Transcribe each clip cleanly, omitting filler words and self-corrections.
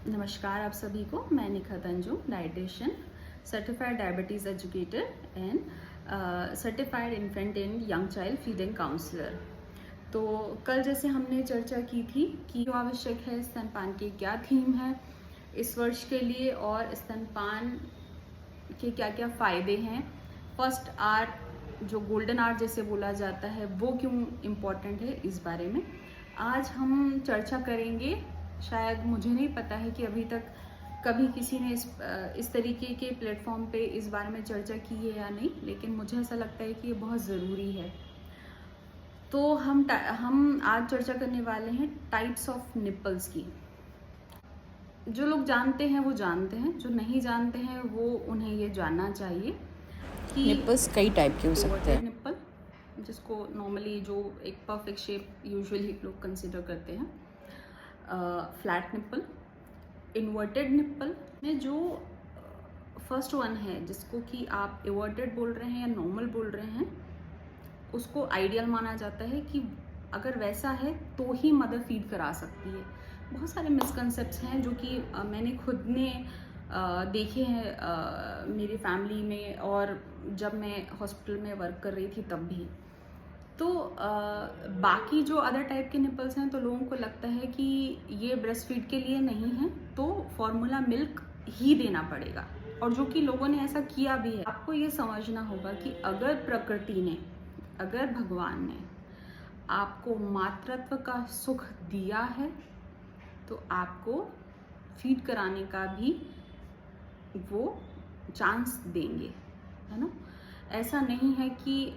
नमस्कार आप सभी को। मैं Nikhat Anjum, dietitian, certified diabetes educator and certified infant and young child feeding counsellor. तो कल जैसे हमने चर्चा की थी कि जो आवश्यक है स्तनपान की क्या थीम है इस वर्ष के लिए और स्तनपान के क्या क्या फ़ायदे हैं। फर्स्ट आर जो गोल्डन आर जैसे बोला जाता है वो क्यों इम्पोर्टेंट है, इस बारे में आज हम चर्चा करेंगे। शायद मुझे नहीं पता है कि अभी तक कभी किसी ने इस तरीके के प्लेटफॉर्म पे इस बारे में चर्चा की है या नहीं, लेकिन मुझे ऐसा लगता है कि ये बहुत ज़रूरी है। तो हम आज चर्चा करने वाले हैं टाइप्स ऑफ निपल्स की। जो लोग जानते हैं वो जानते हैं, जो नहीं जानते हैं वो उन्हें ये जानना चाहिए कि निपल्स कई टाइप के हो सकते हैं। निप्पल, जिसको नॉर्मली जो एक परफेक्ट शेप यूजुअली लोग कंसिडर करते हैं, फ्लैट निप्पल, इन्वर्टेड निप्पल में जो फर्स्ट वन है जिसको कि आप इन्वर्टेड बोल रहे हैं या नॉर्मल बोल रहे हैं, उसको आइडियल माना जाता है कि अगर वैसा है तो ही मदर फीड करा सकती है। बहुत सारे मिसकंसेप्ट्स हैं जो कि मैंने खुद ने देखे हैं मेरी फैमिली में, और जब मैं हॉस्पिटल में वर्क कर रही थी तब भी। तो बाकी जो अदर टाइप के निपल्स हैं तो लोगों को लगता है कि ये ब्रेस्ट फीड के लिए नहीं है, तो फॉर्मूला मिल्क ही देना पड़ेगा, और जो कि लोगों ने ऐसा किया भी है। आपको ये समझना होगा कि अगर प्रकृति ने, अगर भगवान ने आपको मातृत्व का सुख दिया है तो आपको फीड कराने का भी वो चांस देंगे, है ना। ऐसा नहीं है कि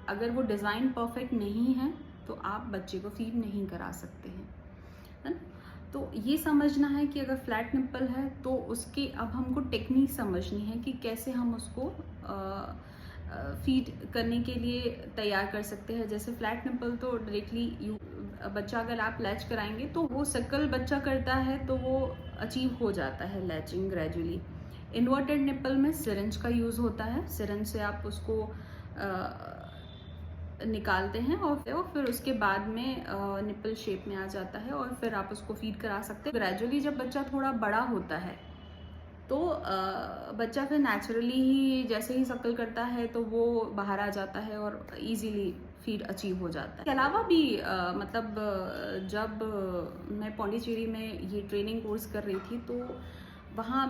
अगर वो डिज़ाइन परफेक्ट नहीं है तो आप बच्चे को फीड नहीं करा सकते हैं, है ना। तो ये समझना है कि अगर फ्लैट निप्पल है तो उसकी अब हमको टेक्निक समझनी है कि कैसे हम उसको फीड करने के लिए तैयार कर सकते हैं। जैसे फ्लैट निप्पल तो डायरेक्टली बच्चा अगर आप लैच कराएंगे तो वो सर्कल बच्चा करता है तो वो अचीव हो जाता है लैचिंग ग्रेजुअली। इन्वर्टेड निप्पल में सिरिंज का यूज़ होता है। सिरिंज से आप उसको निकालते हैं और फिर उसके बाद में निप्पल शेप में आ जाता है और फिर आप उसको फीड करा सकते हैं। ग्रेजुअली जब बच्चा थोड़ा बड़ा होता है तो बच्चा फिर नेचुरली ही जैसे ही सक्कल करता है तो वो बाहर आ जाता है और इजीली फीड अचीव हो जाता है। इसके अलावा भी जब मैं पौंडीचेरी में ये ट्रेनिंग कोर्स कर रही थी तो वहाँ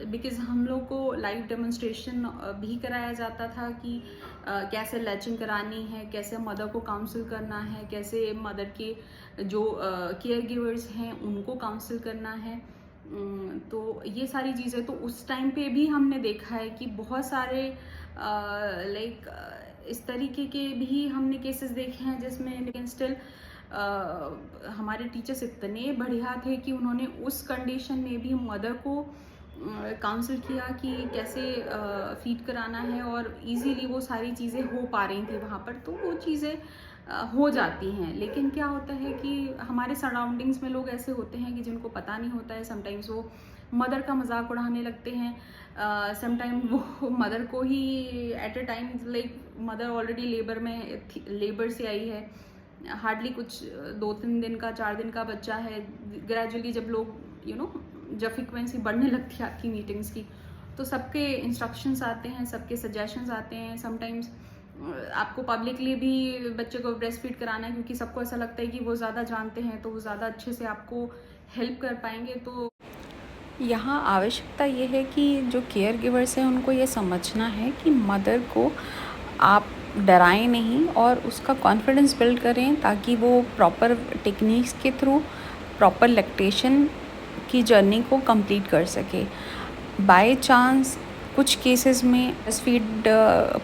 बिकॉज हम लोग को लाइव डेमोन्स्ट्रेशन भी कराया जाता था कि कैसे लैचिंग करानी है, कैसे मदर को काउंसिल करना है, कैसे मदर के जो केयर गिवर्स हैं उनको काउंसिल करना है। तो ये सारी चीज़ें तो उस टाइम पे भी हमने देखा है कि बहुत सारे इस तरीके के भी हमने केसेस देखे हैं जिसमें, लेकिन स्टिल हमारे टीचर्स इतने बढ़िया थे कि उन्होंने उस कंडीशन में भी मदर को काउंसिल किया कि कैसे फीड कराना है, और इजीली वो सारी चीज़ें हो पा रही थी वहाँ पर। तो वो चीज़ें हो जाती हैं, लेकिन क्या होता है कि हमारे सराउंडिंग्स में लोग ऐसे होते हैं कि जिनको पता नहीं होता है। समटाइम्स वो मदर का मजाक उड़ाने लगते हैं, समटाइम वो मदर को ही at a time, mother already labour से आई है, हार्डली कुछ 2-3 दिन का 4 दिन का बच्चा है। ग्रेजुअली जब लोग जब फ्रिक्वेंसी बढ़ने लगती है आपकी मीटिंग्स की, तो सबके इंस्ट्रक्शंस आते हैं, सबके सजेशंस आते हैं। समटाइम्स आपको पब्लिकली भी बच्चे को ब्रेस्ट फीड कराना है, क्योंकि सबको ऐसा लगता है कि वो ज़्यादा जानते हैं तो वो ज़्यादा अच्छे से आपको हेल्प कर पाएंगे। तो यहाँ आवश्यकता ये है कि जो केयर गिवर्स हैं उनको ये समझना है कि मदर को आप डराएं नहीं और उसका कॉन्फिडेंस बिल्ड करें, ताकि वो प्रॉपर टेक्निक्स के थ्रू प्रॉपर लैक्टेशन की जर्नी को कंप्लीट कर सके। बाय चांस कुछ केसेस में ब्रेस्ट फीड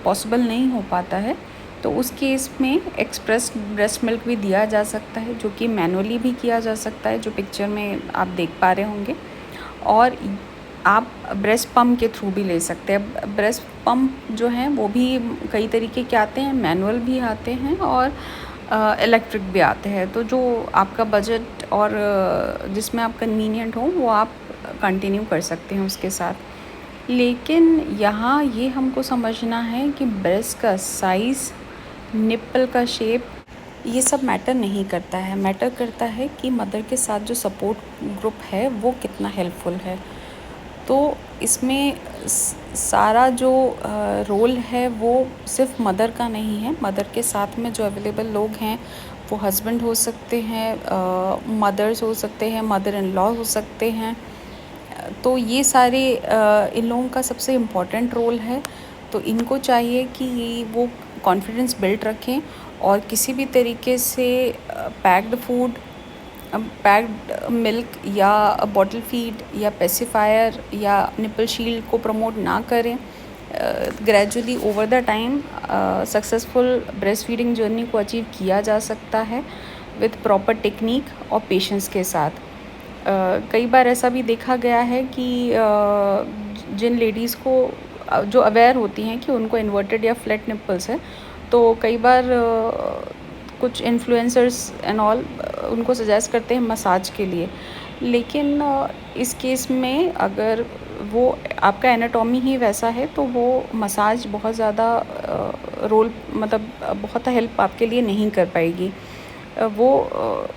पॉसिबल नहीं हो पाता है, तो उस केस में एक्सप्रेस ब्रेस्ट मिल्क भी दिया जा सकता है, जो कि मैनुअली भी किया जा सकता है, जो पिक्चर में आप देख पा रहे होंगे। और आप ब्रेस्ट पम्प के थ्रू भी ले सकते हैं। ब्रेस्ट पम्प जो हैं वो भी कई तरीके के आते हैं, मैनुअल भी आते हैं और इलेक्ट्रिक भी आते हैं। तो जो आपका बजट और जिसमें आप कन्वीनियंट हो वो आप कंटिन्यू कर सकते हैं उसके साथ। लेकिन यहाँ ये हमको समझना है कि ब्रेस्ट का साइज़, निप्पल का शेप ये सब मैटर नहीं करता है। मैटर करता है कि मदर के साथ जो सपोर्ट ग्रुप है वो कितना हेल्पफुल है। तो इसमें सारा जो रोल है वो सिर्फ मदर का नहीं है। मदर के साथ में जो अवेलेबल लोग हैं वो हस्बैंड हो सकते हैं, मदर्स हो सकते हैं, मदर इन लॉ हो सकते हैं। तो ये सारे इन लोगों का सबसे इम्पॉर्टेंट रोल है। तो इनको चाहिए कि वो कॉन्फिडेंस बिल्ड रखें और किसी भी तरीके से पैक्ड फूड, पैक्ड मिल्क या बॉटल फीड या पेसिफायर या निपल शील्ड को प्रमोट ना करें। Gradually over the time successful breast feeding journey को अचीव किया जा सकता है विद प्रॉपर टेक्निक और पेशेंस के साथ। कई बार ऐसा भी देखा गया है कि जिन लेडीज़ को जो अवेयर होती हैं कि उनको इन्वर्टेड या फ्लैट निप्पल्स है, तो कई बार कुछ इन्फ्लुएंसर्स एंड ऑल उनको सजेस्ट करते हैं मसाज के लिए। लेकिन इस केस में अगर वो आपका एनाटॉमी ही वैसा है तो वो मसाज बहुत ज़्यादा रोल मतलब बहुत हेल्प आपके लिए नहीं कर पाएगी। वो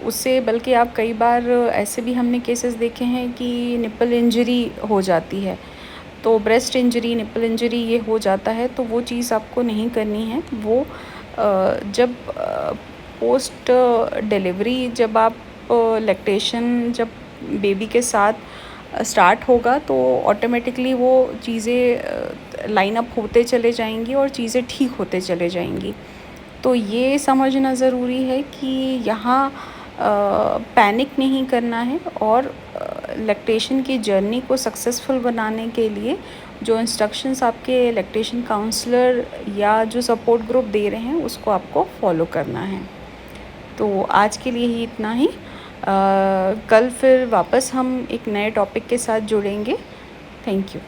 उससे बल्कि आप कई बार ऐसे भी हमने केसेस देखे हैं कि निप्पल इंजरी हो जाती है। तो ब्रेस्ट इंजरी, निप्पल इंजरी ये हो जाता है, तो वो चीज़ आपको नहीं करनी है। वो जब पोस्ट डिलीवरी जब आप लैक्टेशन जब बेबी के साथ स्टार्ट होगा तो ऑटोमेटिकली वो चीज़ें लाइन अप होते चले जाएंगी और चीज़ें ठीक होते चले जाएंगी। तो ये समझना ज़रूरी है कि यहाँ पैनिक नहीं करना है और लैक्टेशन की जर्नी को सक्सेसफुल बनाने के लिए जो इंस्ट्रक्शंस आपके लैक्टेशन काउंसलर या जो सपोर्ट ग्रुप दे रहे हैं उसको आपको फॉलो करना है। तो आज के लिए ही इतना ही। कल फिर वापस हम एक नए टॉपिक के साथ जुड़ेंगे। Thank you.